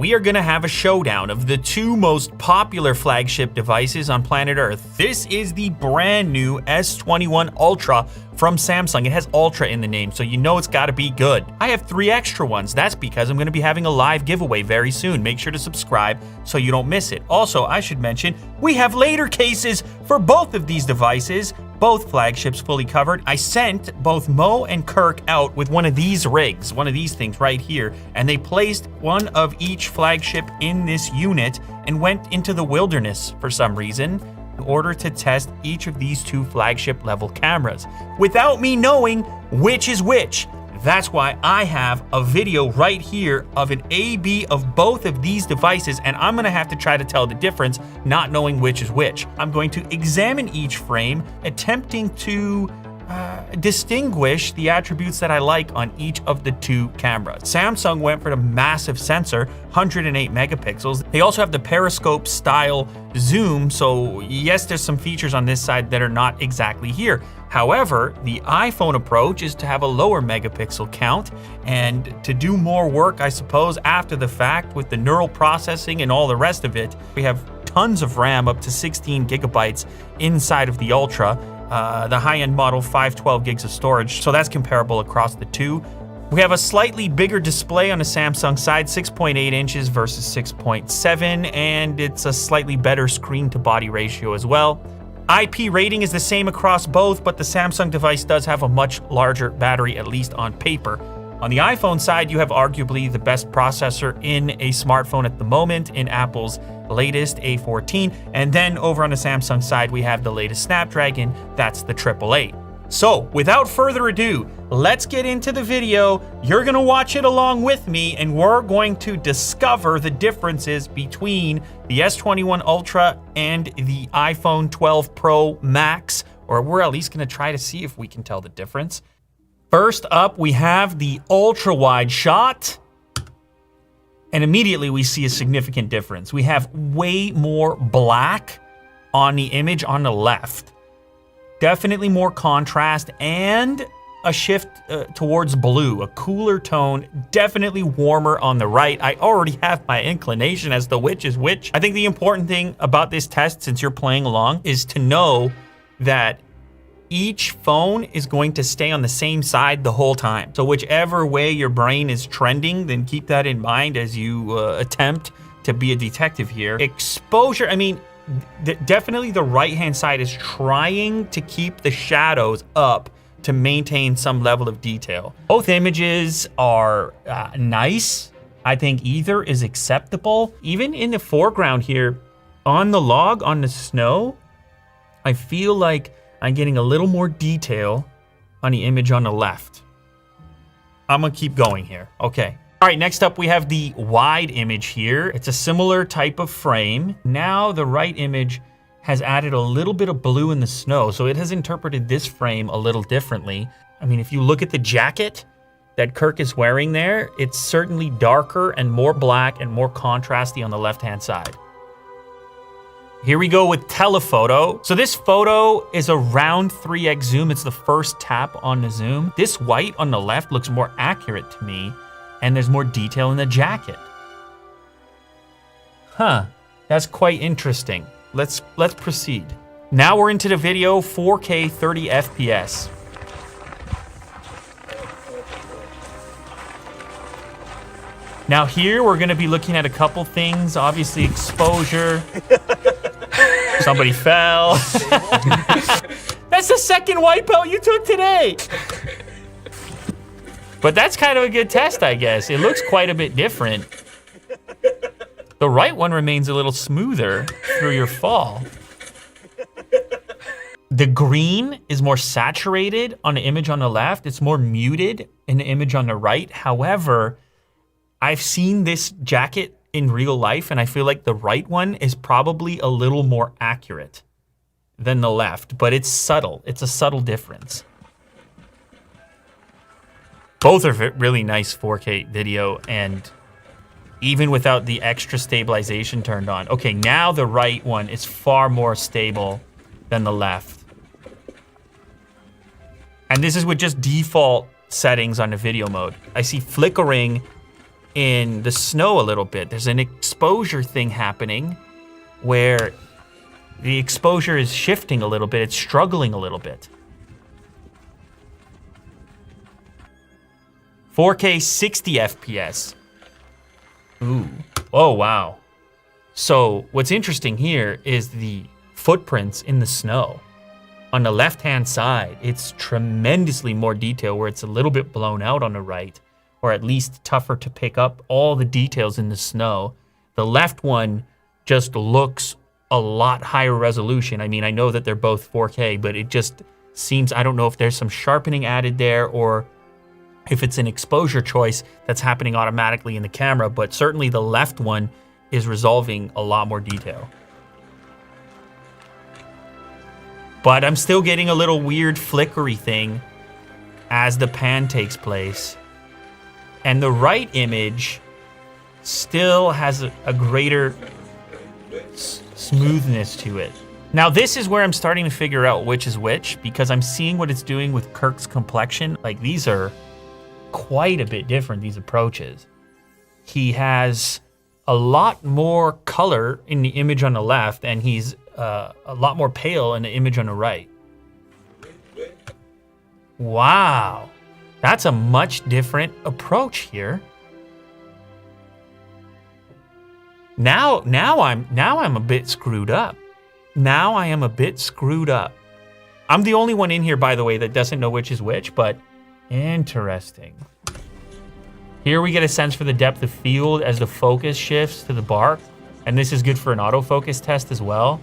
we are going to have a showdown of the two most popular flagship devices on planet Earth. This is the brand new S21 Ultra from Samsung. It has Ultra in the name, so you know it's got to be good. I have 3 extra ones. That's because I'm going to be having a live giveaway very soon. Make sure to subscribe so you don't miss it. Also, I should mention, we have later cases for both of these devices. Both flagships fully covered. I sent both Mo and Kirk out with one of these rigs, one of these things right here, and they placed one of each flagship in this unit and went into the wilderness for some reason in order to test each of these 2 flagship level cameras without me knowing which is which. That's why I have a video right here of an A/B of both of these devices, and I'm gonna have to try to tell the difference, not knowing which is which. I'm going to examine each frame, attempting to distinguish the attributes that I like on each of the 2 cameras. Samsung went for the massive sensor, 108 megapixels. They also have the periscope style zoom, so yes, there's some features on this side that are not exactly here. However, the iPhone approach is to have a lower megapixel count and to do more work, I suppose, after the fact with the neural processing and all the rest of it. We have tons of RAM, up to 16 gigabytes inside of the Ultra. The high-end model, 512 gigs of storage, so that's comparable across the 2. We have a slightly bigger display on the Samsung side, 6.8 inches versus 6.7, and it's a slightly better screen-to-body ratio as well. IP rating is the same across both, but the Samsung device does have a much larger battery, at least on paper. On the iPhone side, you have arguably the best processor in a smartphone at the moment in Apple's latest A14. And then over on the Samsung side, we have the latest Snapdragon, that's the 888. So without further ado, let's get into the video. You're gonna watch it along with me, and we're going to discover the differences between the S21 Ultra and the iPhone 12 Pro Max, or we're at least gonna try to see if we can tell the difference. First up, we have the ultra wide shot, and immediately we see a significant difference. We have way more black on the image on the left. Definitely more contrast and a shift towards blue, a cooler tone, definitely warmer on the right. I already have my inclination as to which is which. I think the important thing about this test, since you're playing along, is to know that each phone is going to stay on the same side the whole time. So whichever way your brain is trending, then keep that in mind as you attempt to be a detective here. Exposure, I mean, definitely the right-hand side is trying to keep the shadows up to maintain some level of detail. Both images are nice. I think either is acceptable. Even in the foreground here, on the log, on the snow, I feel like I'm getting a little more detail on the image on the left. I'm gonna keep going here. Okay. All right, next up we have the wide image here. It's a similar type of frame. Now the right image has added a little bit of blue in the snow, so it has interpreted this frame a little differently. I mean, if you look at the jacket that Kirk is wearing there, it's certainly darker and more black and more contrasty on the left-hand side. Here we go with telephoto. So this photo is around 3x zoom. It's the first tap on the zoom. This white on the left looks more accurate to me, and there's more detail in the jacket. Huh, that's quite interesting. Let's proceed. Now we're into the video, 4K 30 FPS. Now here we're gonna be looking at a couple things, obviously exposure. Somebody fell. That's the second wipeout you took today. But that's kind of a good test, I guess. It looks quite a bit different. The right one remains a little smoother through your fall. The green is more saturated on the image on the left. It's more muted in the image on the right. However, I've seen this jacket in real life, and I feel like the right one is probably a little more accurate than the left, but it's subtle. It's a subtle difference. Both are really nice 4K video, and even without the extra stabilization turned on. Okay, now the right one is far more stable than the left. And this is with just default settings on the video mode. I see flickering in the snow a little bit. There's an exposure thing happening where the exposure is shifting a little bit. It's struggling a little bit. 4K 60 FPS. Ooh. Oh, wow. So what's interesting here is the footprints in the snow. On the left-hand side, it's tremendously more detail where it's a little bit blown out on the right, or at least tougher to pick up all the details in the snow. The left one just looks a lot higher resolution. I mean, I know that they're both 4K, but it just seems, I don't know if there's some sharpening added there or if it's an exposure choice that's happening automatically in the camera, but certainly the left one is resolving a lot more detail. But I'm still getting a little weird flickery thing as the pan takes place. And the right image still has a greater smoothness to it. Now this is where I'm starting to figure out which is which, because I'm seeing what it's doing with Kirk's complexion. Like, these are quite a bit different, these approaches. He has a lot more color in the image on the left, and he's a lot more pale in the image on the right. Wow, that's a much different approach here. Now I'm a bit screwed up. Now I am a bit screwed up. I'm the only one in here, by the way, that doesn't know which is which, but interesting. Here we get a sense for the depth of field as the focus shifts to the bark, and this is good for an autofocus test as well.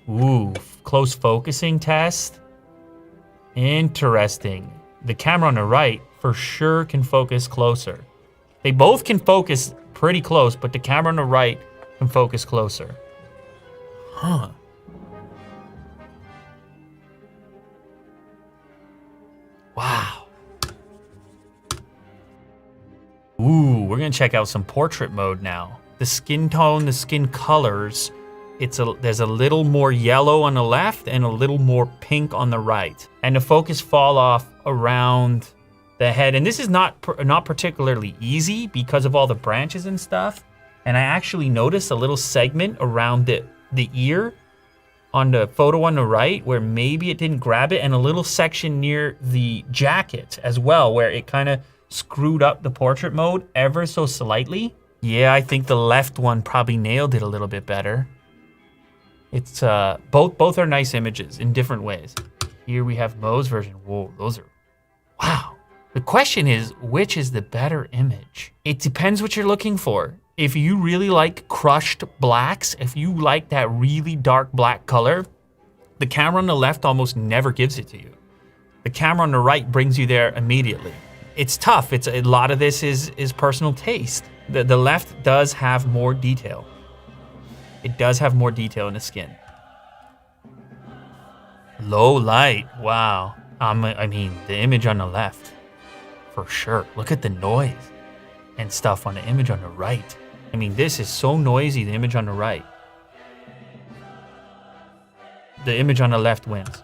Ooh, close focusing test. Interesting. The camera on the right for sure can focus closer. They both can focus pretty close, but the camera on the right can focus closer. Huh. Wow. Ooh, we're gonna check out some portrait mode now. The skin tone, the skin colors, there's a little more yellow on the left and a little more pink on the right. And the focus fall off around the head. And this is not particularly easy because of all the branches and stuff. And I actually noticed a little segment around the ear on the photo on the right where maybe it didn't grab it, and a little section near the jacket as well where it kind of screwed up the portrait mode ever so slightly. Yeah, I think the left one probably nailed it a little bit better. It's both are nice images in different ways. Here we have Mo's version. Whoa, those are, wow. The question is, which is the better image? It depends what you're looking for. If you really like crushed blacks, if you like that really dark black color, the camera on the left almost never gives it to you. The camera on the right brings you there immediately. It's tough. A lot of this is personal taste. The left does have more detail. It does have more detail in the skin. Low light, wow. I mean, the image on the left, for sure. Look at the noise and stuff on the image on the right. I mean, this is so noisy, the image on the right. The image on the left wins.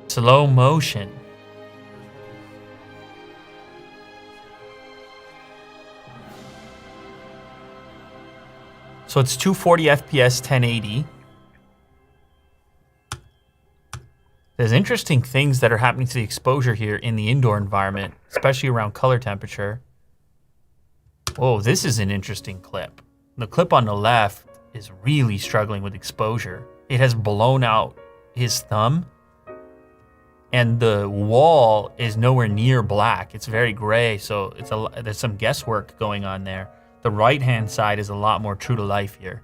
Slow motion. So it's 240 FPS, 1080. There's interesting things that are happening to the exposure here in the indoor environment, especially around color temperature. Oh, this is an interesting clip. The clip on the left is really struggling with exposure. It has blown out his thumb, and the wall is nowhere near black. It's very gray, so there's some guesswork going on there. The right-hand side is a lot more true to life here.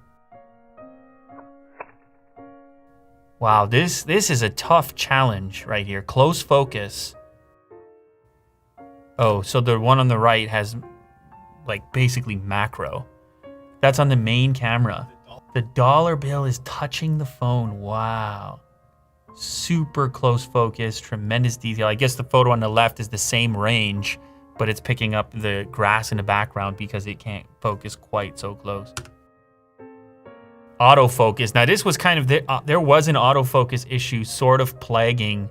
Wow, this is a tough challenge right here. Close focus. Oh, so the one on the right has like basically macro. That's on the main camera. The dollar bill is touching the phone. Wow. Super close focus, tremendous detail. I guess the photo on the left is the same range, but it's picking up the grass in the background because it can't focus quite so close. Autofocus. Now this was kind of, there was an autofocus issue sort of plaguing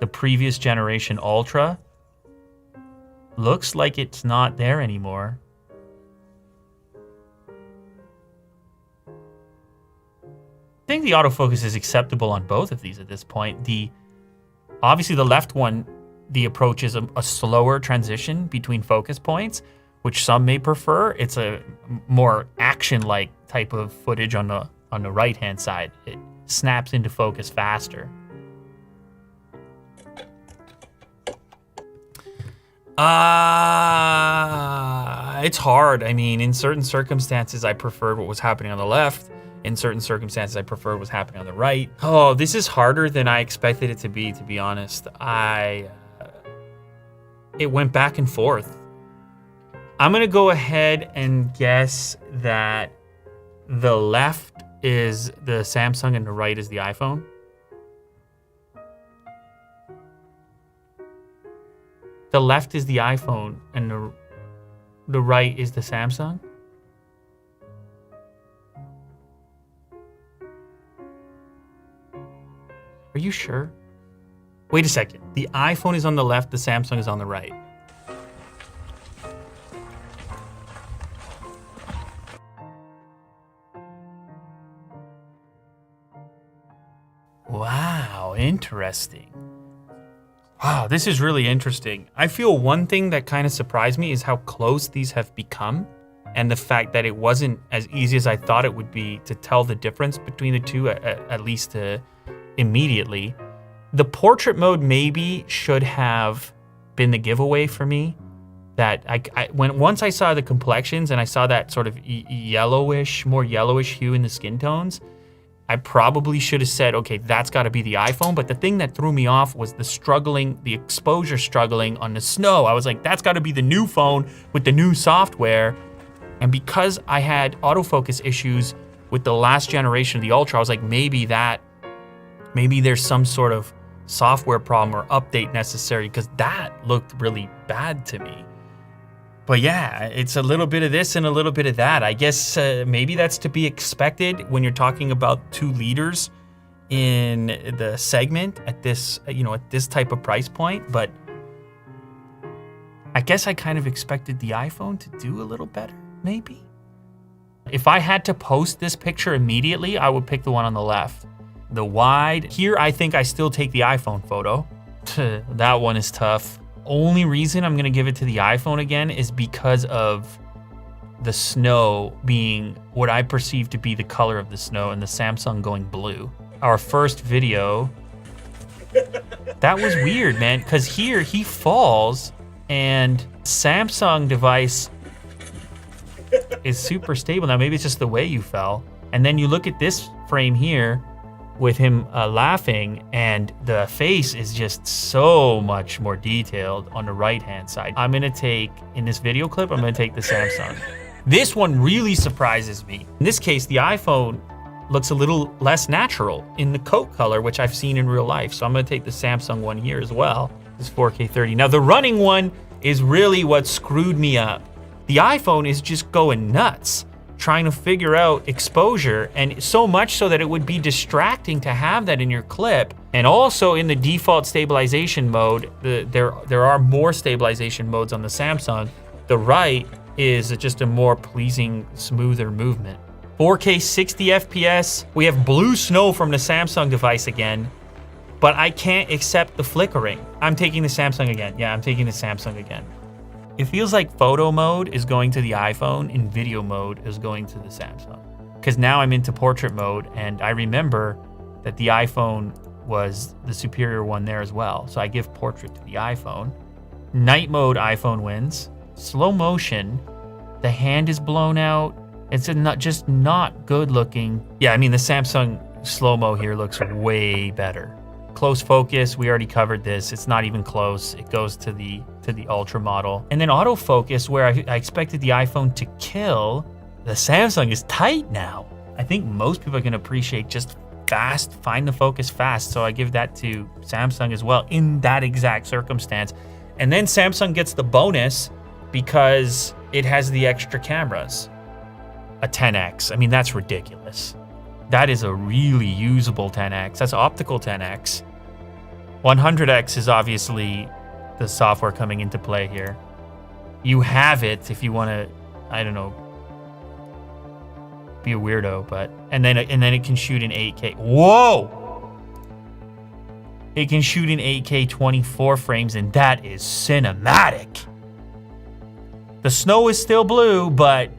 the previous generation Ultra. Looks like it's not there anymore. I think the autofocus is acceptable on both of these at this point. Obviously the left one, the approach is a slower transition between focus points, which some may prefer. It's a more action-like type of footage on the right-hand side. It snaps into focus faster. It's hard. I mean, in certain circumstances, I preferred what was happening on the left. In certain circumstances, I preferred what was happening on the right. Oh, this is harder than I expected it to be honest. It went back and forth. I'm gonna go ahead and guess that the left is the Samsung and the right is the iPhone. The left is the iPhone and the right is the Samsung. Are you sure? Wait a second. The iPhone is on the left, the Samsung is on the right. Wow, interesting. Wow, this is really interesting. I feel one thing that kind of surprised me is how close these have become, and the fact that it wasn't as easy as I thought it would be to tell the difference between the two, at least immediately. The portrait mode maybe should have been the giveaway for me. That once I saw the complexions and I saw that sort of yellowish, more yellowish hue in the skin tones, I probably should have said, okay, that's got to be the iPhone. But the thing that threw me off was the exposure struggling on the snow. I was like, that's got to be the new phone with the new software. And because I had autofocus issues with the last generation of the Ultra, I was like, maybe there's some sort of software problem or update necessary, because that looked really bad to me. But yeah, it's a little bit of this and a little bit of that. I guess maybe that's to be expected when you're talking about 2 leaders in the segment at this, at this type of price point. But I guess I kind of expected the iPhone to do a little better, maybe. If I had to post this picture immediately, I would pick the one on the left. The wide. Here, I think I still take the iPhone photo. That one is tough. Only reason I'm gonna give it to the iPhone again is because of the snow being what I perceive to be the color of the snow and the Samsung going blue. Our first video, that was weird, man, because here he falls and Samsung device is super stable. Now, maybe it's just the way you fell. And then you look at this frame here with him laughing, and the face is just so much more detailed on the right-hand side. In this video clip, I'm gonna take the Samsung. This one really surprises me. In this case, the iPhone looks a little less natural in the coat color, which I've seen in real life. So I'm gonna take the Samsung one here as well. This 4K 30. Now the running one is really what screwed me up. The iPhone is just going nuts, trying to figure out exposure, and so much so that it would be distracting to have that in your clip. And also in the default stabilization mode, there are more stabilization modes on the Samsung. The right is just a more pleasing, smoother movement. 4K 60 FPS. We have blue snow from the Samsung device again, but I can't accept the flickering. I'm taking the Samsung again. Yeah, I'm taking the Samsung again. It feels like photo mode is going to the iPhone and video mode is going to the Samsung. Because now I'm into portrait mode, and I remember that the iPhone was the superior one there as well. So I give portrait to the iPhone. Night mode, iPhone wins. Slow motion, the hand is blown out. It's just not good looking. Yeah, I mean, the Samsung slow-mo here looks way better. Close focus, we already covered this. It's not even close. It goes to the Ultra model. And then autofocus, where I expected the iPhone to kill, the Samsung is tight now. I think most people are gonna appreciate just fast, find the focus fast. So I give that to Samsung as well in that exact circumstance. And then Samsung gets the bonus because it has the extra cameras. A 10X, I mean, that's ridiculous. That is a really usable 10X. That's optical 10X. 100X is obviously the software coming into play here. you have it if you want to, I don't know, be a weirdo, but and then it can shoot in 8K. Whoa! It can shoot in 8K 24 frames, and that is cinematic. The snow is still blue, but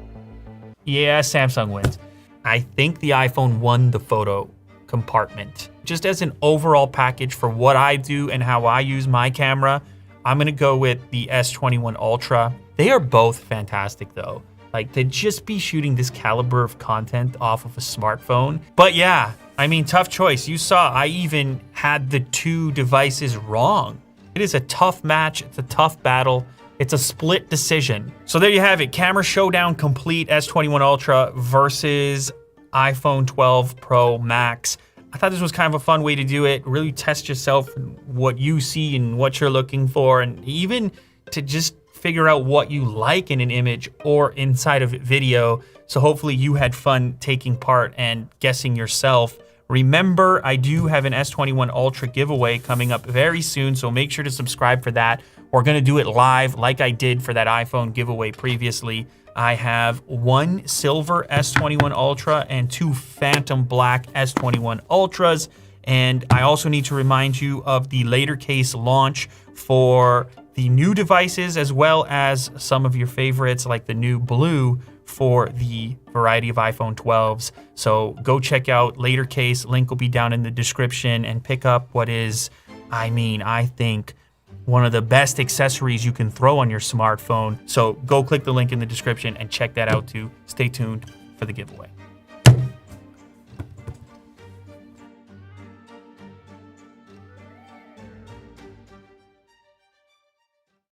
yeah, Samsung wins. I think the iPhone won the photo compartment. Just as an overall package for what I do and how I use my camera, I'm gonna go with the S21 Ultra. They are both fantastic though. Like, to just be shooting this caliber of content off of a smartphone. But yeah, I mean, tough choice. You saw I even had the two devices wrong. It is a tough match. It's a tough battle. It's a split decision. So there you have it. Camera showdown complete. S21 Ultra versus iPhone 12 Pro Max. I thought this was kind of a fun way to do it. Really test yourself, what you see and what you're looking for, and even to just figure out what you like in an image or inside of video. So hopefully you had fun taking part and guessing yourself. Remember, I do have an S21 Ultra giveaway coming up very soon, so make sure to subscribe for that. We're gonna do it live like I did for that iPhone giveaway previously. I have one silver S21 Ultra and two phantom black S21 Ultras. And I also need to remind you of the later case launch for the new devices, as well as some of your favorites like the new blue for the variety of iPhone 12s. So go check out later case. Link will be down in the description, and pick up what is, I mean, I think one of the best accessories you can throw on your smartphone. So go click the link in the description and check that out too. Stay tuned for the giveaway.